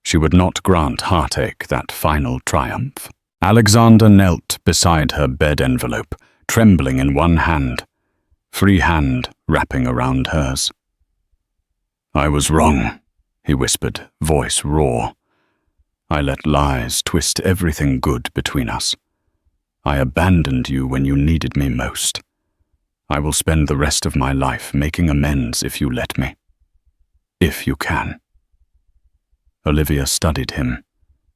She would not grant heartache that final triumph. Alexander knelt beside her bed envelope, trembling in one hand, free hand wrapping around hers. "I was wrong," he whispered, voice raw. "I let lies twist everything good between us. I abandoned you when you needed me most. I will spend the rest of my life making amends if you let me. If you can." Olivia studied him,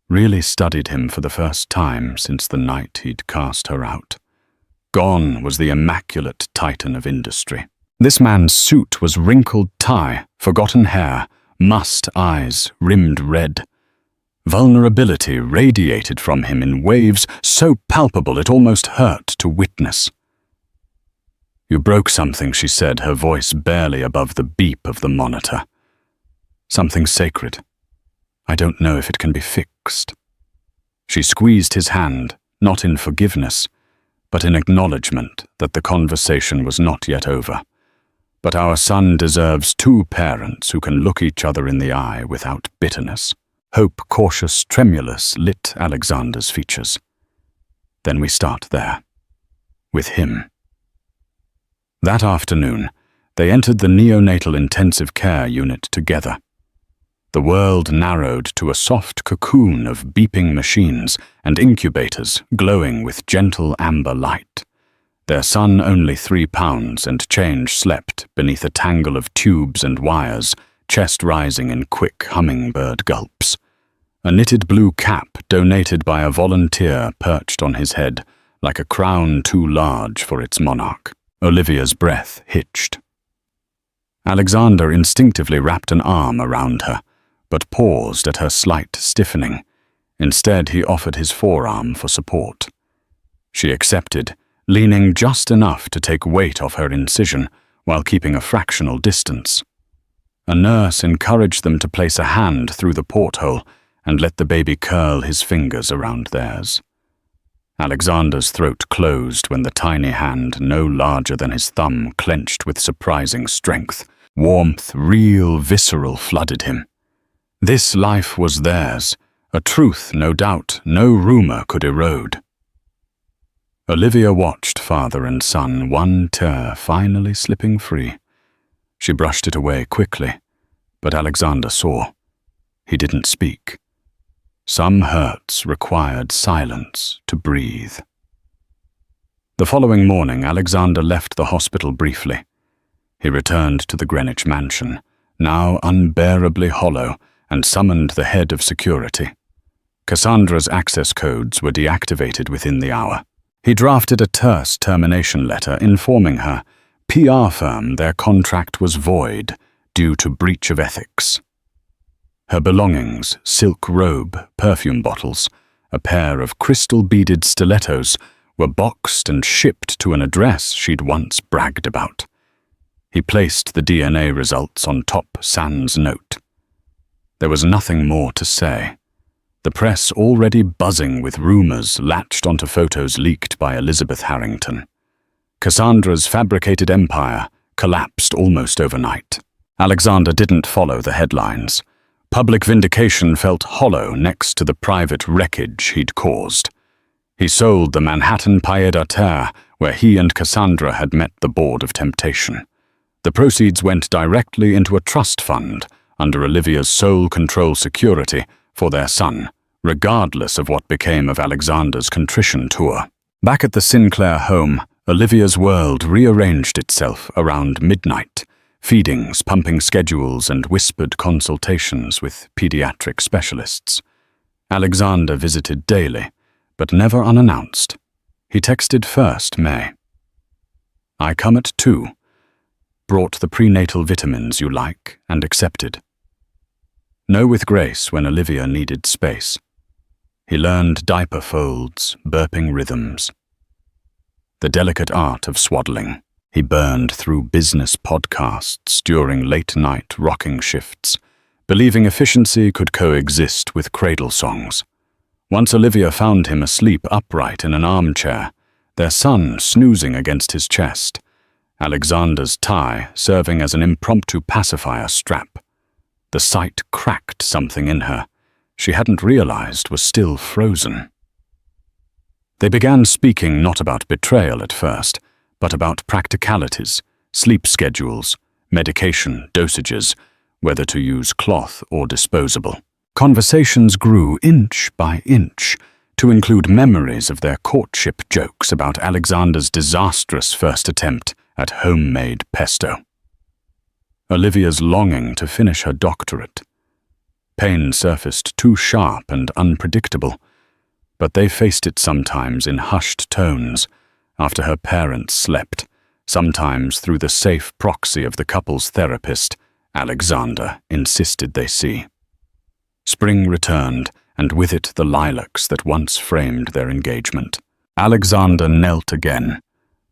really studied him for the first time since the night he'd cast her out. Gone was the immaculate titan of industry. This man's suit was wrinkled tie, forgotten hair, mussed eyes, rimmed red. Vulnerability radiated from him in waves so palpable it almost hurt to witness. "You broke something," she said, her voice barely above the beep of the monitor. "Something sacred. I don't know if it can be fixed." She squeezed his hand, not in forgiveness, but in acknowledgement that the conversation was not yet over. "But our son deserves two parents who can look each other in the eye without bitterness." Hope, cautious, tremulous, lit Alexander's features. "Then we start there. With him." That afternoon, they entered the neonatal intensive care unit together. The world narrowed to a soft cocoon of beeping machines and incubators glowing with gentle amber light. Their son, only 3 pounds and change, slept beneath a tangle of tubes and wires, chest rising in quick hummingbird gulps. A knitted blue cap donated by a volunteer perched on his head, like a crown too large for its monarch. Olivia's breath hitched. Alexander instinctively wrapped an arm around her, but paused at her slight stiffening. Instead, he offered his forearm for support. She accepted, leaning just enough to take weight off her incision while keeping a fractional distance. A nurse encouraged them to place a hand through the porthole and let the baby curl his fingers around theirs. Alexander's throat closed when the tiny hand, no larger than his thumb, clenched with surprising strength. Warmth, real, visceral, flooded him. This life was theirs, a truth, no doubt, no rumor could erode. Olivia watched father and son, one tear finally slipping free. She brushed it away quickly, but Alexander saw. He didn't speak. Some hurts required silence to breathe. The following morning, Alexander left the hospital briefly. He returned to the Greenwich mansion, now unbearably hollow, and summoned the head of security. Cassandra's access codes were deactivated within the hour. He drafted a terse termination letter informing her, PR firm, their contract was void due to breach of ethics. Her belongings, silk robe, perfume bottles, a pair of crystal-beaded stilettos, were boxed and shipped to an address she'd once bragged about. He placed the DNA results on top sans note. There was nothing more to say. The press, already buzzing with rumors, latched onto photos leaked by Elizabeth Harrington. Cassandra's fabricated empire collapsed almost overnight. Alexander didn't follow the headlines. Public vindication felt hollow next to the private wreckage he'd caused. He sold the Manhattan pied-à-terre where he and Cassandra had met the Board of Temptation. The proceeds went directly into a trust fund under Olivia's sole control security for their son, regardless of what became of Alexander's contrition tour. Back at the Sinclair home, Olivia's world rearranged itself around midnight, feedings, pumping schedules, and whispered consultations with pediatric specialists. Alexander visited daily, but never unannounced. He texted first May. "I come at 2. Brought the prenatal vitamins you like and accepted." No with grace when Olivia needed space. He learned diaper folds, burping rhythms. The delicate art of swaddling. He burned through business podcasts during late-night rocking shifts, believing efficiency could coexist with cradle songs. Once Olivia found him asleep upright in an armchair, their son snoozing against his chest, Alexander's tie serving as an impromptu pacifier strap. The sight cracked something in her she hadn't realized was still frozen. They began speaking not about betrayal at first, but about practicalities, sleep schedules, medication dosages, whether to use cloth or disposable. Conversations grew inch by inch to include memories of their courtship jokes about Alexander's disastrous first attempt at homemade pesto. Olivia's longing to finish her doctorate. Pain surfaced too sharp and unpredictable, but they faced it sometimes in hushed tones after her parents slept, sometimes through the safe proxy of the couple's therapist, Alexander insisted they see. Spring returned, and with it the lilacs that once framed their engagement. Alexander knelt again,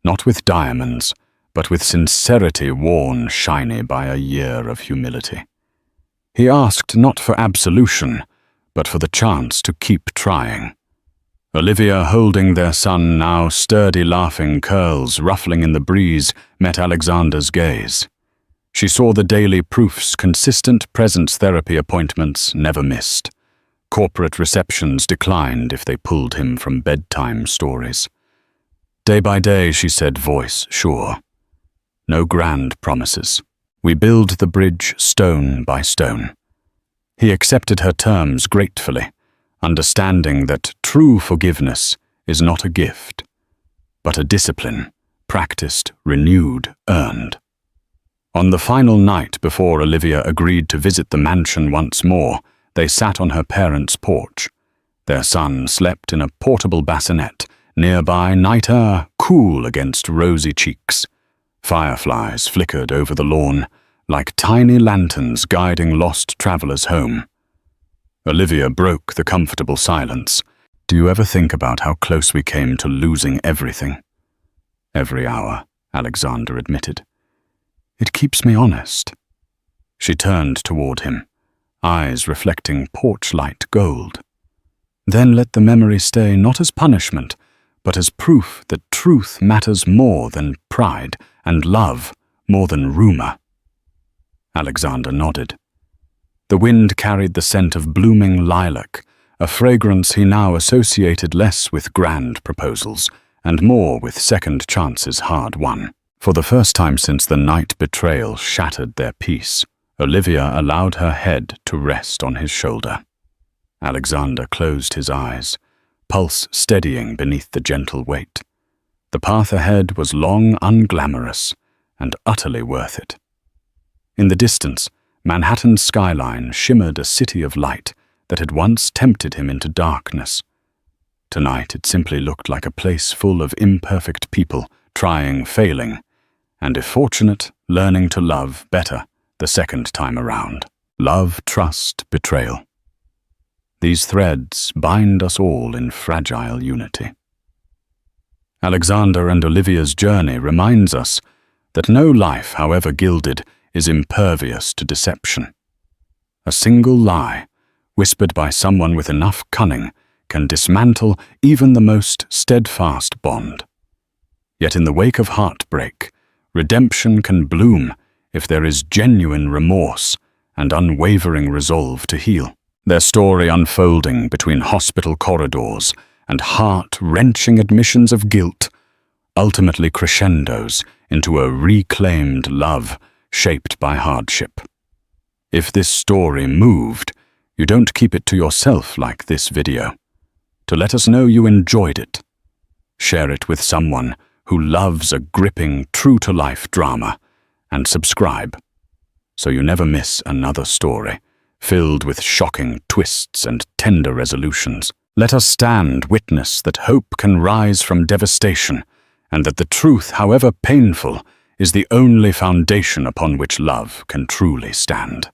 not with diamonds, but with sincerity worn shiny by a year of humility. He asked not for absolution, but for the chance to keep trying. Olivia, holding their son, now sturdy laughing curls ruffling in the breeze, met Alexander's gaze. She saw the daily proofs consistent presence therapy appointments never missed. Corporate receptions declined if they pulled him from bedtime stories. Day by day, she said, voice sure. No grand promises. We build the bridge stone by stone. He accepted her terms gratefully, understanding that true forgiveness is not a gift, but a discipline, practiced, renewed, earned. On the final night before Olivia agreed to visit the mansion once more, they sat on her parents' porch. Their son slept in a portable bassinet, nearby night air cool against rosy cheeks. Fireflies flickered over the lawn, like tiny lanterns guiding lost travelers home. Olivia broke the comfortable silence. "Do you ever think about how close we came to losing everything?" "Every hour," Alexander admitted. "It keeps me honest." She turned toward him, eyes reflecting porch-light gold. "Then let the memory stay not as punishment, but as proof that truth matters more than pride and love more than rumor." Alexander nodded. The wind carried the scent of blooming lilac, a fragrance he now associated less with grand proposals and more with second chances hard won. For the first time since the night betrayal shattered their peace, Olivia allowed her head to rest on his shoulder. Alexander closed his eyes, pulse steadying beneath the gentle weight. The path ahead was long unglamorous and utterly worth it. In the distance, Manhattan's skyline shimmered a city of light that had once tempted him into darkness. Tonight it simply looked like a place full of imperfect people, trying, failing, and if fortunate, learning to love better the second time around. Love, trust, betrayal. These threads bind us all in fragile unity. Alexander and Olivia's journey reminds us that no life, however gilded, is impervious to deception. A single lie, whispered by someone with enough cunning, can dismantle even the most steadfast bond. Yet in the wake of heartbreak, redemption can bloom if there is genuine remorse and unwavering resolve to heal. Their story unfolding between hospital corridors and heart-wrenching admissions of guilt ultimately crescendos into a reclaimed love shaped by hardship. If this story moved, you don't keep it to yourself like this video. To let us know you enjoyed it, share it with someone who loves a gripping, true-to-life drama, and subscribe so you never miss another story filled with shocking twists and tender resolutions. Let us stand witness that hope can rise from devastation, and that the truth, however painful, is the only foundation upon which love can truly stand.